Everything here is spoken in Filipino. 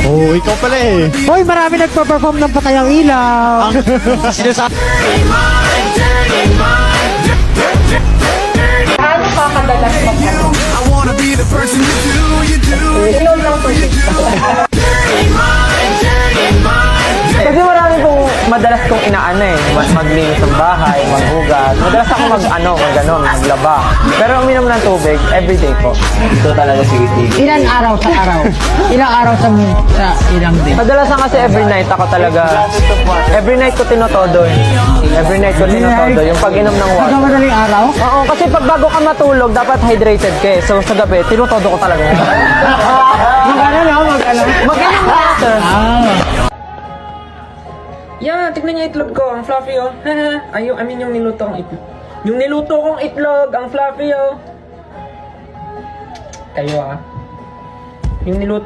Oh, ikaw pala eh. Hoy, marami nagpa-perform ng patay ang ilaw. Sinasabi. Paano ka kadalas mag-ano? Inom lang po Kasi marami kong madalas kong inaano eh, maglinis ng bahay, maghugas. Madalas ako maglaba. Pero uminom ng tubig, everyday po. Ito talaga si Kitty. Ilang araw sa araw? Ilang araw sa ilang day? Kadalasan kasi every night ako talaga, every night ko tinotodo eh. Every night ko tinotodo, yung pag-inom ng water. Hanggang madaling araw? Oo, kasi pag bago ka matulog, dapat hydrated ka eh. So sa gabi, tinutodo ko talaga. Mag-ano na, mag-ano? Mag-inom ng water. Yan, tignan niyo itlog ko, ang fluffy oh. Ay, yung niluto kong itlog. Yung niluto kong itlog, ang fluffy oh. Kayo ah. Yung niluto